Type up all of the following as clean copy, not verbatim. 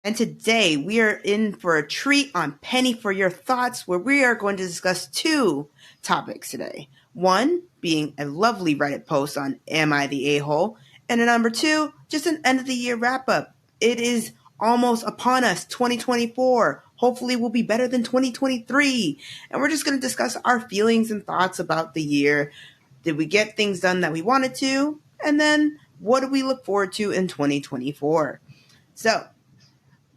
And today we are in for a treat on Penny for Your Thoughts, where we are going to discuss two topics today. One being a lovely Reddit post on Am I the A-hole? And number two, just an end of the year wrap up. It is almost upon us, 2024. Hopefully we'll be better than 2023. And we're just going to discuss our feelings and thoughts about the year. Did we get things done that we wanted to? And then what do we look forward to in 2024? So,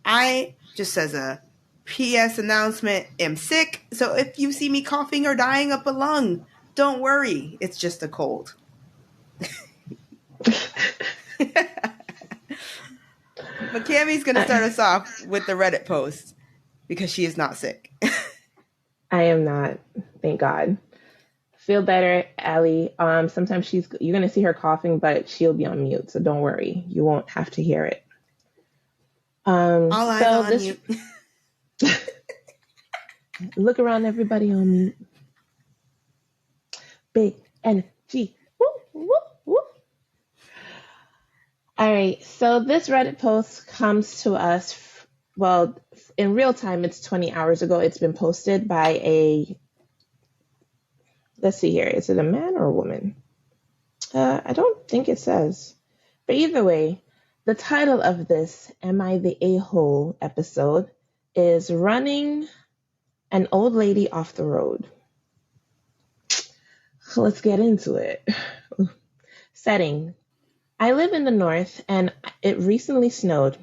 I, just as a PS announcement, am sick. So if you see me coughing or dying up a lung, don't worry. It's just a cold. But Cammie's going to start us off with the Reddit post because she is not sick. I am not. Thank God. Feel better, Allie. Sometimes you're going to see her coughing, but she'll be on mute. So don't worry. You won't have to hear it. All eyes on you. Look around, everybody on mute. Big energy. Woo, woo, woo. All right. So this Reddit post comes to us. Well, in real time, it's 20 hours ago. It's been posted by let's see here. Is it a man or a woman? I don't think it says. But either way, the title of this Am I the A-hole episode is Running an Old Lady Off the Road. Let's get into it. Setting. I live in the north and it recently snowed.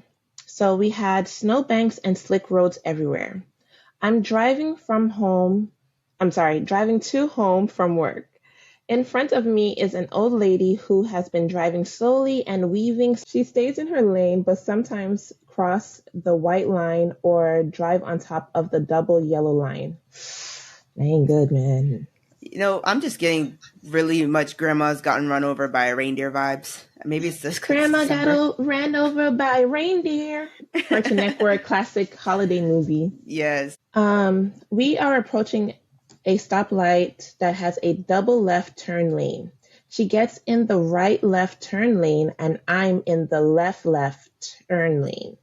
So we had snowbanks and slick roads everywhere. I'm driving to home from work. In front of me is an old lady who has been driving slowly and weaving. She stays in her lane, but sometimes cross the white line or drive on top of the double yellow line. That ain't good, man. You know, I'm just getting really much grandma's gotten run over by a reindeer vibes. Maybe it's this. Grandma got ran over by a reindeer. Cartoon Network classic holiday movie. Yes. We are approaching a stoplight that has a double left turn lane. She gets in the right left turn lane and I'm in the left turn lane.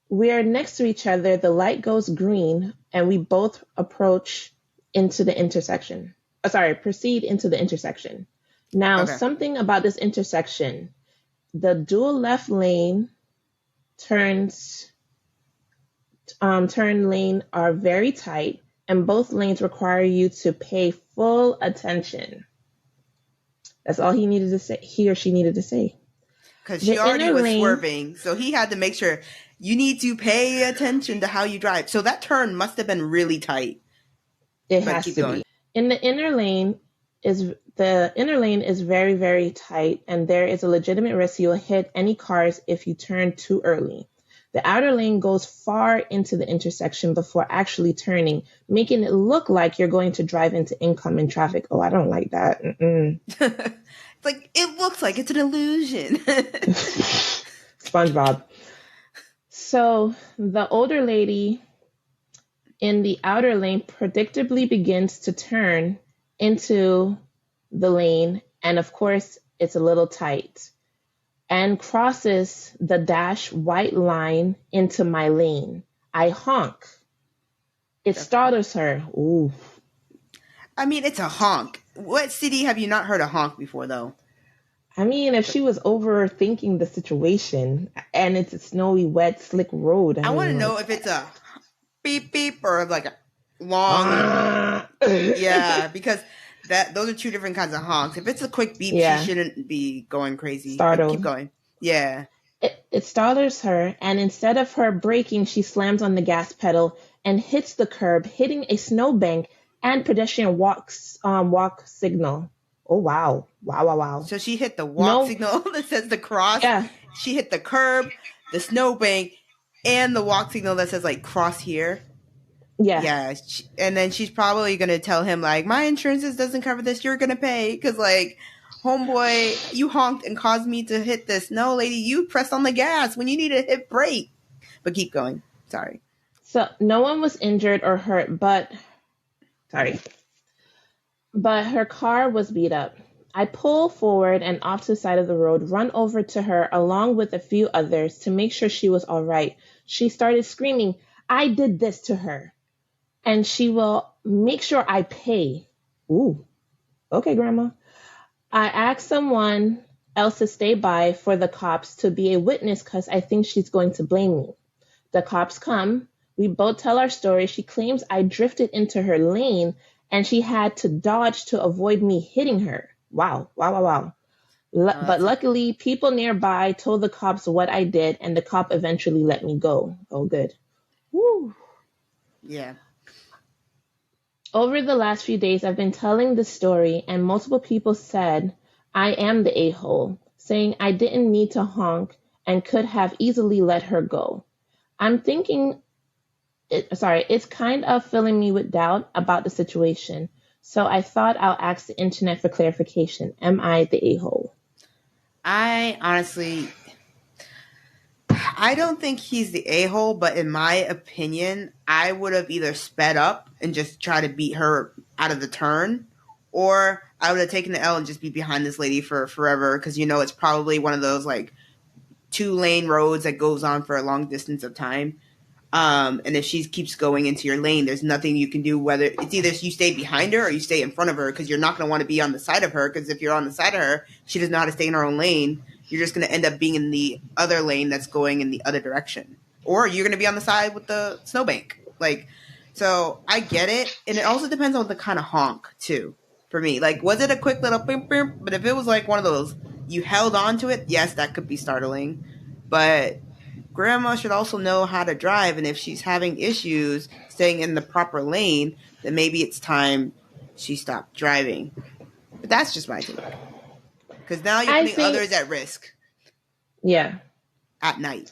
We are next to each other. The light goes green and we both proceed into the intersection. Now, Something about this intersection. The dual left lane turn lane are very tight. And both lanes require you to pay full attention. That's all he or she needed to say. Because she already was swerving, so he had to make sure you need to pay attention to how you drive. So that turn must have been really tight. It has to be. In the inner lane is very, very tight, and there is a legitimate risk you'll hit any cars if you turn too early. The outer lane goes far into the intersection before actually turning, making it look like you're going to drive into incoming traffic. Oh, I don't like that. It's like, it looks like it's an illusion. SpongeBob. So the older lady in the outer lane predictably begins to turn into the lane. And of course, it's a little tight. And crosses the dash white line into my lane. I honk. It startles her. Ooh. I mean, it's a honk. What city have you not heard a honk before, though? I mean, if she was overthinking the situation and it's a snowy, wet, slick road. I want to know if it's a beep, beep, or like a long. Yeah, because those are two different kinds of honks. If it's a quick beep, she shouldn't be going crazy. Startled. Keep going. Yeah. It startles her, and instead of her braking, she slams on the gas pedal and hits the curb, hitting a snowbank and pedestrian walk signal. Oh, wow. Wow. So she hit the walk signal that says the cross. Yeah. She hit the curb, the snowbank, and the walk signal that says, like, cross here. Yeah. Yeah. And then she's probably going to tell him, like, my insurance doesn't cover this. You're going to pay. Because, like, homeboy, you honked and caused me to hit this. No, lady, you pressed on the gas when you need to hit brake. But keep going. Sorry. So no one was injured or hurt, but her car was beat up. I pull forward and off to the side of the road, run over to her along with a few others to make sure she was all right. she started screaming, I did this to her. And she will make sure I pay. Ooh, okay, Grandma. I asked someone else to stay by for the cops to be a witness because I think she's going to blame me. The cops come. We both tell our story. She claims I drifted into her lane and she had to dodge to avoid me hitting her. Wow, wow, wow, wow. But luckily, people nearby told the cops what I did, and the cop eventually let me go. Oh, good. Woo. Yeah. Over the last few days, I've been telling this story, and multiple people said I am the a-hole, saying I didn't need to honk and could have easily let her go. I'm thinking, it's kind of filling me with doubt about the situation. So I thought I'll ask the internet for clarification. Am I the a-hole? I honestly, I don't think he's the a-hole, but in my opinion, I would have either sped up and just tried to beat her out of the turn, or I would have taken the L and just be behind this lady for forever, because it's probably one of those like 2-lane roads that goes on for a long distance of time. And if she keeps going into your lane, there's nothing you can do. Whether it's either you stay behind her or you stay in front of her, because you're not going to want to be on the side of her. Because if you're on the side of her, she doesn't know how to stay in her own lane. You're just going to end up being in the other lane that's going in the other direction, or you're going to be on the side with the snowbank. So I get it, and it also depends on the kind of honk too. For me, like, was it a quick little bim bim? But if it was like one of those you held on to it, yes, that could be startling. But Grandma should also know how to drive, and if she's having issues staying in the proper lane, then maybe it's time she stopped driving. But that's just my take. Because now you're putting others at risk. Yeah. At night.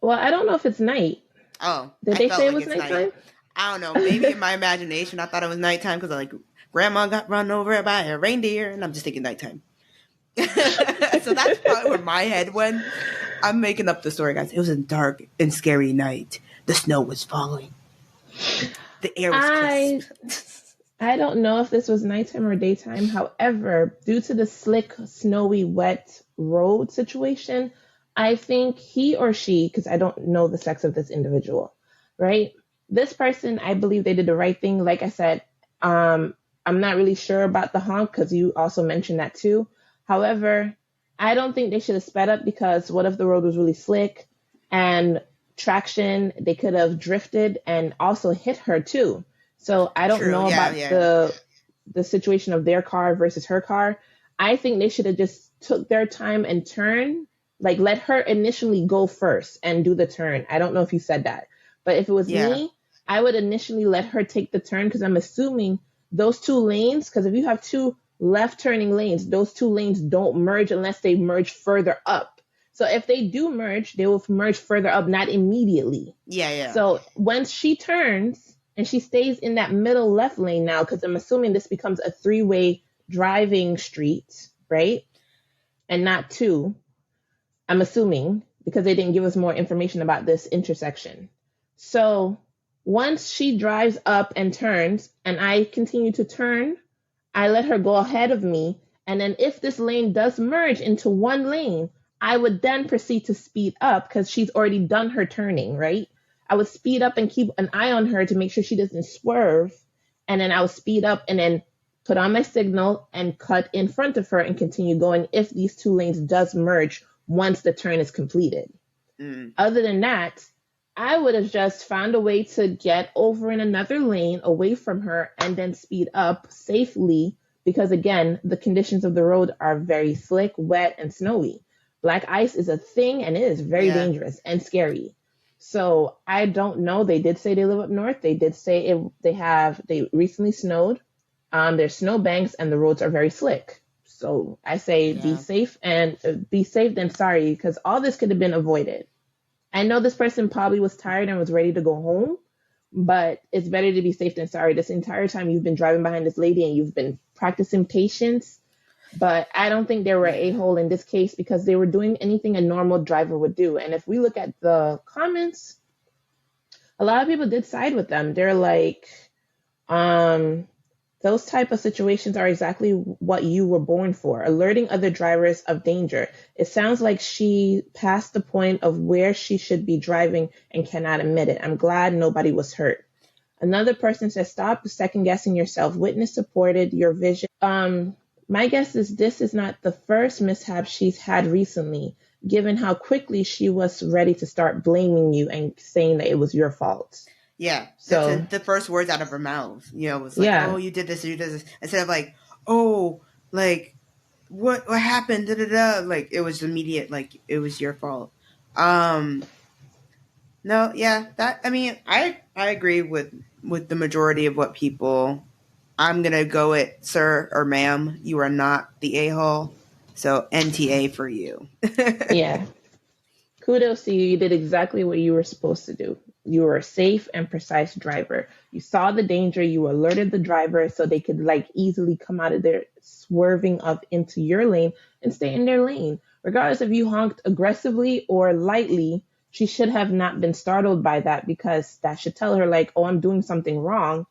Well, I don't know if it's night. Oh. Did they say it was nighttime? I don't know. Maybe in my imagination I thought it was nighttime because Grandma got run over by a reindeer, and I'm just thinking nighttime. So that's probably where my head went. I'm making up the story, guys. It was a dark and scary night. The snow was falling. The air was crisp. I don't know if this was nighttime or daytime. However, due to the slick, snowy, wet road situation, I think he or she, because I don't know the sex of this individual, right? This person, I believe they did the right thing. Like I said, I'm not really sure about the honk because you also mentioned that too. However, I don't think they should have sped up, because what if the road was really slick and traction, they could have drifted and also hit her too. So I don't know about the situation of their car versus her car. I think they should have just took their time and turn, like let her initially go first and do the turn. I don't know if you said that, but if it was me, I would initially let her take the turn, because I'm assuming those 2 lanes, because if you have 2 left turning lanes, those 2 lanes don't merge unless they merge further up. So if they do merge, they will merge further up, not immediately. Yeah. So once she turns and she stays in that middle left lane now, because I'm assuming this becomes a 3-way driving street, right? And not 2. I'm assuming, because they didn't give us more information about this intersection. So once she drives up and turns and I continue to turn, I let her go ahead of me. And then if this lane does merge into one lane, I would then proceed to speed up, because she's already done her turning, right? I would speed up and keep an eye on her to make sure she doesn't swerve. And then I would speed up and then put on my signal and cut in front of her and continue going if these 2 lanes does merge once the turn is completed. Other than that, I would have just found a way to get over in another lane away from her and then speed up safely, because again, the conditions of the road are very slick, wet, and snowy. Black ice is a thing, and it is very dangerous and scary. So I don't know. They did say they live up north. They did say they recently snowed. There's snow banks and the roads are very slick. So I say be safe than sorry, because all this could have been avoided. I know this person probably was tired and was ready to go home, but it's better to be safe than sorry. This entire time you've been driving behind this lady and you've been practicing patience, but I don't think they were an a-hole in this case, because they were doing anything a normal driver would do. And if we look at the comments, a lot of people did side with them. They're like, Those type of situations are exactly what you were born for, alerting other drivers of danger. It sounds like she passed the point of where she should be driving and cannot admit it. I'm glad nobody was hurt. Another person says, stop second guessing yourself. Witness supported your vision. My guess is this is not the first mishap she's had recently, given how quickly she was ready to start blaming you and saying that it was your fault. Yeah, So that's the first words out of her mouth. Was like, yeah, oh, you did this, you did this. Instead of like, oh, like, what happened? Da, da, da. Like, it was immediate, like, it was your fault. No, yeah, I agree with the majority of what people. I'm gonna go it, sir or ma'am. You are not the a-hole, so NTA for you. yeah. Kudos to you. You did exactly what you were supposed to do. You were a safe and precise driver. You saw the danger. You alerted the driver so they could like easily come out of their swerving up into your lane and stay in their lane. Regardless if you honked aggressively or lightly, she should have not been startled by that because that should tell her like, oh, I'm doing something wrong.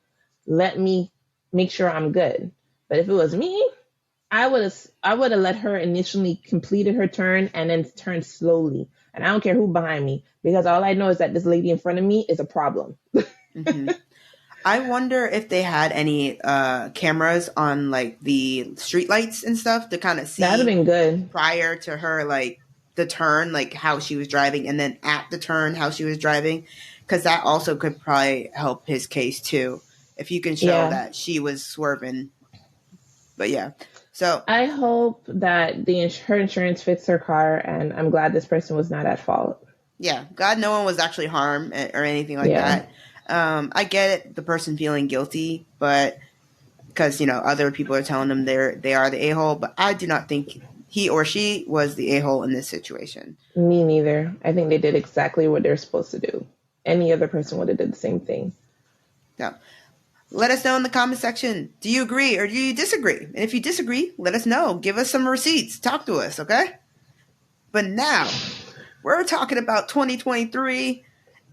Let me make sure I'm good. But if it was me, I would have let her initially completed her turn and then turn slowly. And I don't care who behind me because all I know is that this lady in front of me is a problem. Mm-hmm. I wonder if they had any cameras on like the street lights and stuff to kind of see That'd have been good prior to her like the turn, like how she was driving, and then at the turn how she was driving, because that also could probably help his case too if you can show that she was swerving. But yeah. So I hope that her insurance fixed her car, and I'm glad this person was not at fault. Yeah, God, no one was actually harmed or anything like that. I get it, the person feeling guilty, but because other people are telling them they are the a-hole, but I do not think he or she was the a-hole in this situation. Me neither. I think they did exactly what they're supposed to do. Any other person would have did the same thing. Yeah. Let us know in the comment section. Do you agree or do you disagree? And if you disagree, let us know. Give us some receipts. Talk to us, okay? But now, we're talking about 2023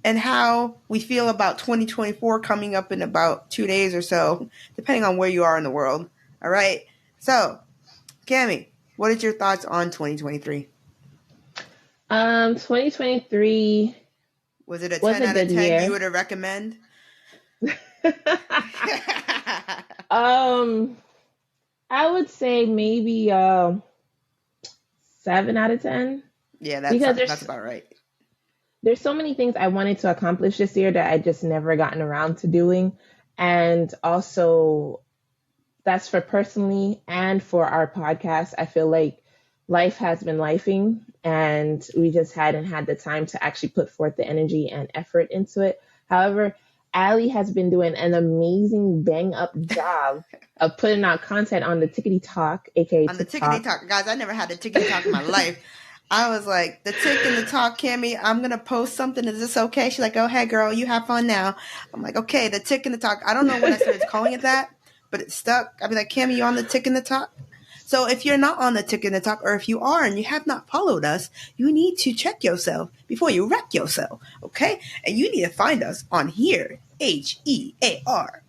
and how we feel about 2024 coming up in about 2 days or so, depending on where you are in the world. All right? So, Cammie, what is your thoughts on 2023? 2023 was it a 10 out of 10 year. You would recommend? I would say maybe 7 out of 10. Yeah, that's about right. There's so many things I wanted to accomplish this year that I just never gotten around to doing. And also, that's for personally and for our podcast. I feel like life has been lifing and we just hadn't had the time to actually put forth the energy and effort into it. However, Allie has been doing an amazing bang up job of putting out content on the Tickety Talk, aka on the Tickety Talk. Guys, I never had a Tickety Talk in my life. I was like, the tick and the talk, Cammie, I'm going to post something. Is this okay? She's like, oh, hey, girl, you have fun now. I'm like, okay, the tick and the talk. I don't know when I started calling it that, but it stuck. I'd be like, Cammie, you on the tick and the talk? So if you're not on the tick and the talk, or if you are and you have not followed us, you need to check yourself before you wreck yourself, okay? And you need to find us on here, HEAR_our,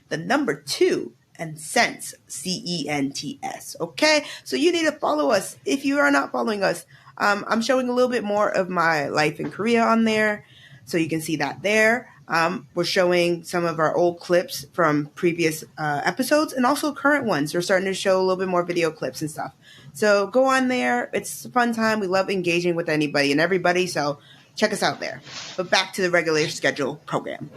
the number 2, and Cents, CENTS, okay? So you need to follow us. If you are not following us, I'm showing a little bit more of my life in Korea on there, so you can see that there. We're showing some of our old clips from previous episodes and also current ones. We're starting to show a little bit more video clips and stuff. So go on there. It's a fun time. We love engaging with anybody and everybody, so check us out there. But back to the regular schedule program.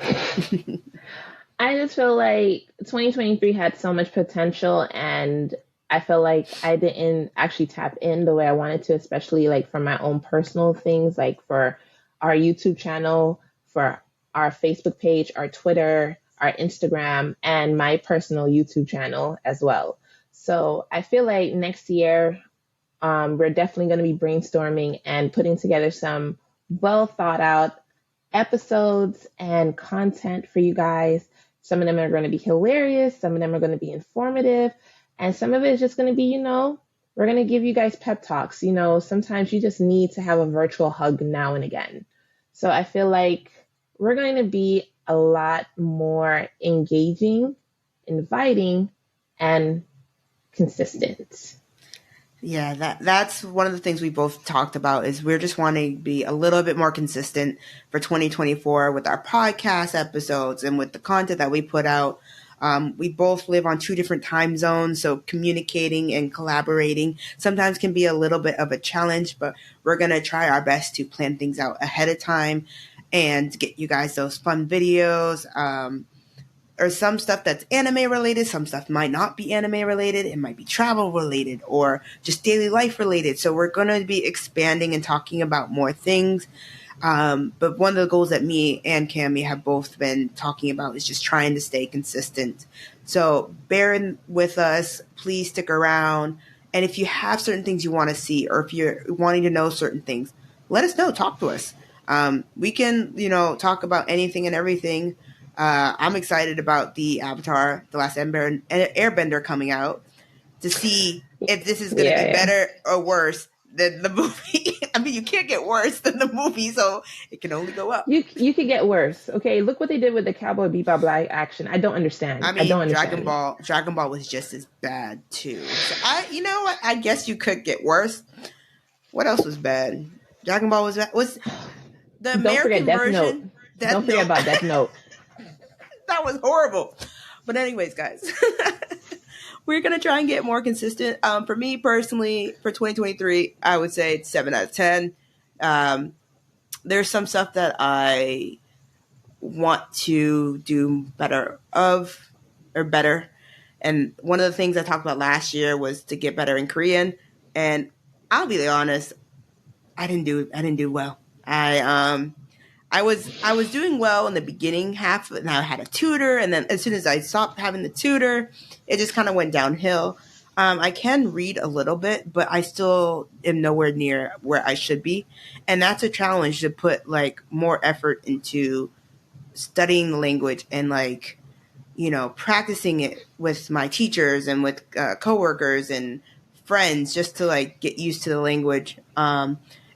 I just feel like 2023 had so much potential, and I feel like I didn't actually tap in the way I wanted to, especially like for my own personal things, like for our YouTube channel, for our Facebook page, our Twitter, our Instagram, and my personal YouTube channel as well. So I feel like next year, we're definitely going to be brainstorming and putting together some well thought out episodes and content for you guys. Some of them are going to be hilarious. Some of them are going to be informative. And some of it is just going to be, we're going to give you guys pep talks. Sometimes you just need to have a virtual hug now and again. So I feel like we're going to be a lot more engaging inviting, and consistent. Yeah, that's one of the things we both talked about is we're just wanting to be a little bit more consistent for 2024 with our podcast episodes and with the content that we put out. We both live on two different time zones, so communicating and collaborating sometimes can be a little bit of a challenge, but we're going to try our best to plan things out ahead of time and get you guys those fun videos. Or some stuff that's anime related, some stuff might not be anime related, it might be travel related or just daily life related. So we're going to be expanding and talking about more things. But one of the goals that me and Cami have both been talking about is just trying to stay consistent. So bear with us, please stick around. And if you have certain things you want to see, or if you're wanting to know certain things, let us know, talk to us. We can, talk about anything and everything. I'm excited about the Avatar, The Last Airbender coming out to see if this is going to be better or worse than the movie. I mean, you can't get worse than the movie, so it can only go up. You could get worse. Okay, look what they did with the Cowboy Bebop live action. I don't understand. I mean, Dragon Ball was just as bad too. So you know what? I guess you could get worse. What else was bad? Dragon Ball was bad. Was the American version? Don't forget about Death Note. That was horrible. But anyways, guys, we're going to try and get more consistent. For me personally, for 2023, I would say it's 7 out of 10. There's some stuff that I want to do better. And one of the things I talked about last year was to get better in Korean. And I'll be honest, I didn't do well. I was doing well in the beginning half, and I had a tutor, and then as soon as I stopped having the tutor, it just kind of went downhill. I can read a little bit, but I still am nowhere near where I should be, and that's a challenge to put more effort into studying the language and practicing it with my teachers and with coworkers and friends just to get used to the language.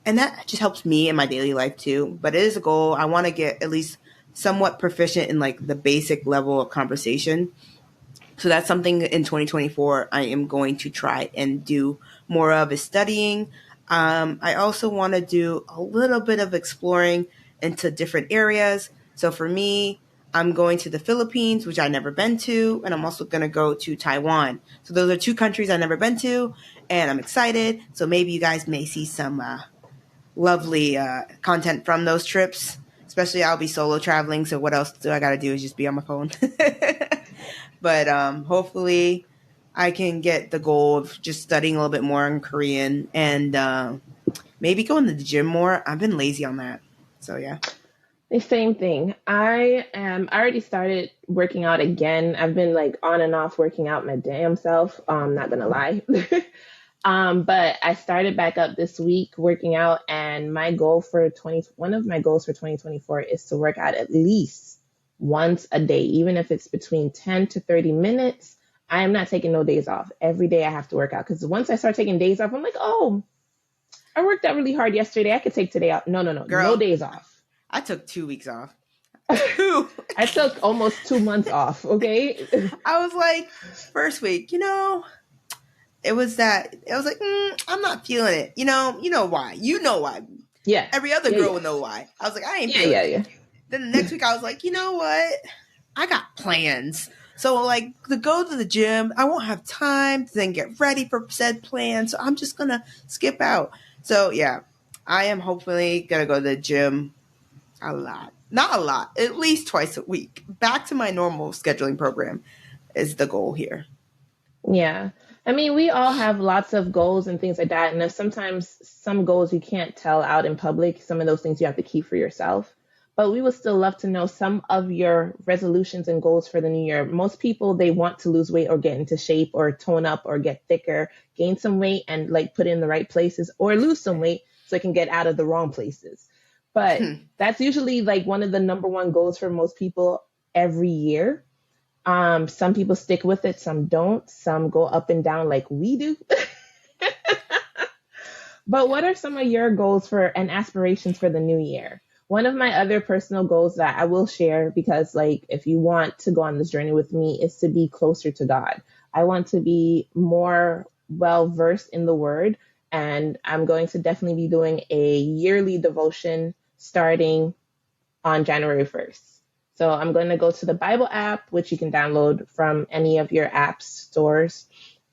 And that just helps me in my daily life too. But it is a goal. I want to get at least somewhat proficient in the basic level of conversation. So that's something in 2024 I am going to try and do more of is studying. I also want to do a little bit of exploring into different areas. So for me, I'm going to the Philippines, which I've never been to, and I'm also going to go to Taiwan. So those are two countries I've never been to, and I'm excited. So maybe you guys may see some lovely content from those trips. Especially I'll be solo traveling, so what else do I got to do is just be on my phone. But hopefully I can get the goal of just studying a little bit more in Korean and maybe going to the gym more. I've been lazy on that. So yeah. The same thing. I already started working out again. I've been on and off working out my damn self. I'm not gonna lie. But I started back up this week working out, and one of my goals for 2024 is to work out at least once a day, even if it's between 10 to 30 minutes. I am not taking no days off. Every day I have to work out, because once I start taking days off, I'm like, oh, I worked out really hard yesterday. I could take today off. No, girl, no days off. I took 2 weeks off. I took almost 2 months off. Okay. I was first week, it was that I was I'm not feeling it. You know why? You know why? Yeah. Every other girl would know why. I was I ain't feeling it. Yeah. Then the next week I was you know what? I got plans. So to go to the gym, I won't have time to then get ready for said plan. So I'm just gonna skip out. So yeah, I am hopefully gonna go to the gym a lot. Not a lot, at least twice a week. Back to my normal scheduling program is the goal here. Yeah. I mean, we all have lots of goals and things like that. And sometimes some goals you can't tell out in public. Some of those things you have to keep for yourself. But we would still love to know some of your resolutions and goals for the new year. Most people, they want to lose weight or get into shape or tone up or get thicker, gain some weight and put it in the right places, or lose some weight so it can get out of the wrong places. But that's usually one of the number one goals for most people every year. Some people stick with it, some don't. Some go up and down like we do. But what are some of your goals and aspirations for the new year? One of my other personal goals that I will share, because like if you want to go on this journey with me, is to be closer to God. I want to be more well versed in the word, and I'm going to definitely be doing a yearly devotion starting on January 1st. So I'm going to go to the Bible app, which you can download from any of your app stores,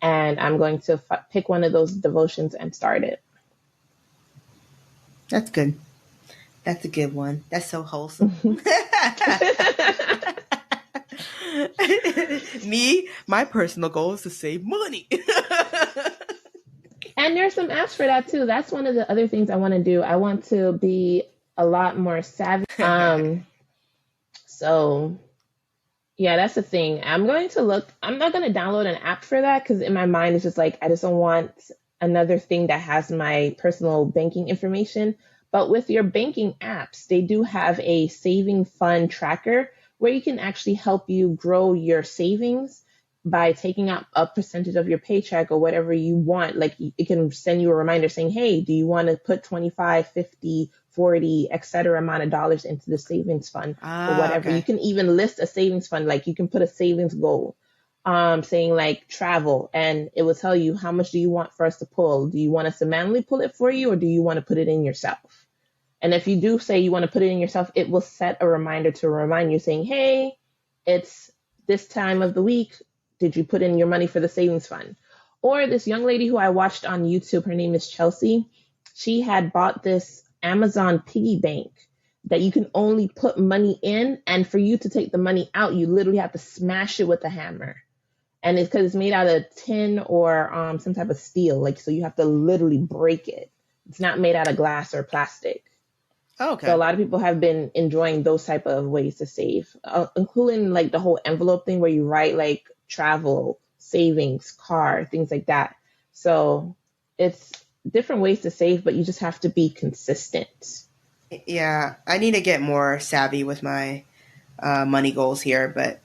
and I'm going to pick one of those devotions and start it. That's good. That's a good one. That's so wholesome. Me, my personal goal is to save money. And there's some apps for that too. That's one of the other things I want to do. I want to be a lot more savvy. So yeah, that's the thing. I'm going to look. I'm not going to download an app for that because in my mind it's just like I just don't want another thing that has my personal banking information. But with your banking apps, they do have a saving fund tracker where you can actually help you grow your savings by taking out a percentage of your paycheck or whatever you want. Like it can send you a reminder saying, hey, do you want to put 25, 50, 40, etc. amount of dollars into the savings fund or whatever. Okay. You can even list a savings fund. Like you can put a savings goal saying like travel, and it will tell you how much do you want for us to pull. Do you want us to manually pull it for you, or do you want to put it in yourself? And if you do say you want to put it in yourself, it will set a reminder to remind you saying, hey, it's this time of the week. Did you put in your money for the savings fund? Or this young lady who I watched on YouTube, her name is Chelsea. She had bought this Amazon piggy bank that you can only put money in. And for you to take the money out, you literally have to smash it with a hammer. And it's because it's made out of tin or some type of steel. Like, so you have to literally break it. It's not made out of glass or plastic. Okay. So a lot of people have been enjoying those type of ways to save, including like the whole envelope thing where you write like travel, savings, car, things like that. So it's different ways to save, but you just have to be consistent. Yeah, I need to get more savvy with my money goals here, but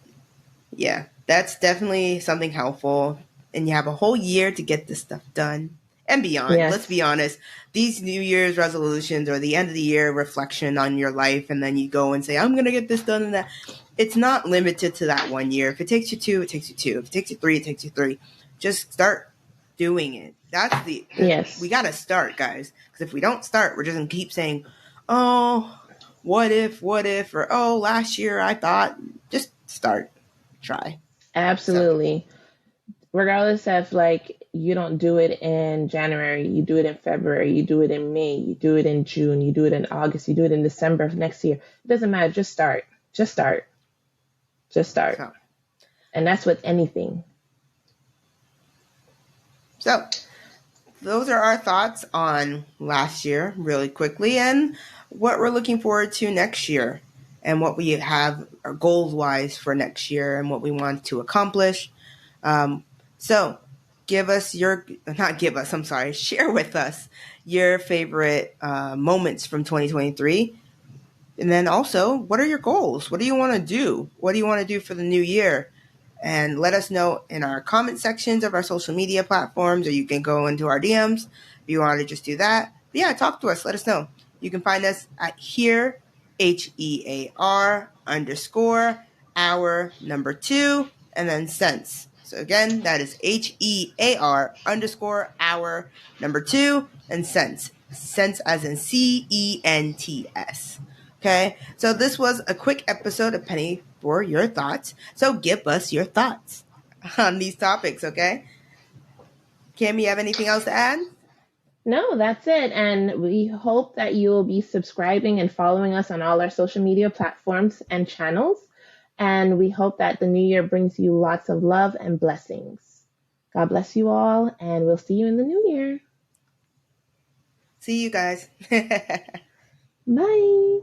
yeah, that's definitely something helpful. And you have a whole year to get this stuff done and beyond. Yes. Let's be honest. These New Year's resolutions or the end of the year reflection on your life, and then you go and say, I'm going to get this done and that. It's not limited to that 1 year. If it takes you 2, it takes you 2. If it takes you 3, it takes you 3. Just start doing it. That's Yes. We got to start, guys. Because if we don't start, we're just going to keep saying, oh, what if, or oh, last year I thought. Just start. Try. Absolutely. So. Regardless of like you don't do it in January, you do it in February, you do it in May, you do it in June, you do it in August, you do it in December of next year. It doesn't matter. Just start. Just start. Just start. So. And that's with anything. So those are our thoughts on last year really quickly and what we're looking forward to next year and what we have goals wise for next year and what we want to accomplish. So share with us your favorite moments from 2023. And then also, what are your goals? What do you want to do? What do you want to do for the new year? And let us know in our comment sections of our social media platforms, or you can go into our DMs if you want to just do that. But yeah, talk to us. Let us know. You can find us at HEAR, HEAR_hour_2, and then cents. So again, that is HEAR_hour_2 and cents. Cents as in CENTS. Okay, so this was a quick episode of Penny for Your Thoughts. So give us your thoughts on these topics, okay? Kim, you have anything else to add? No, that's it. And we hope that you will be subscribing and following us on all our social media platforms and channels. And we hope that the new year brings you lots of love and blessings. God bless you all, and we'll see you in the new year. See you guys. Bye.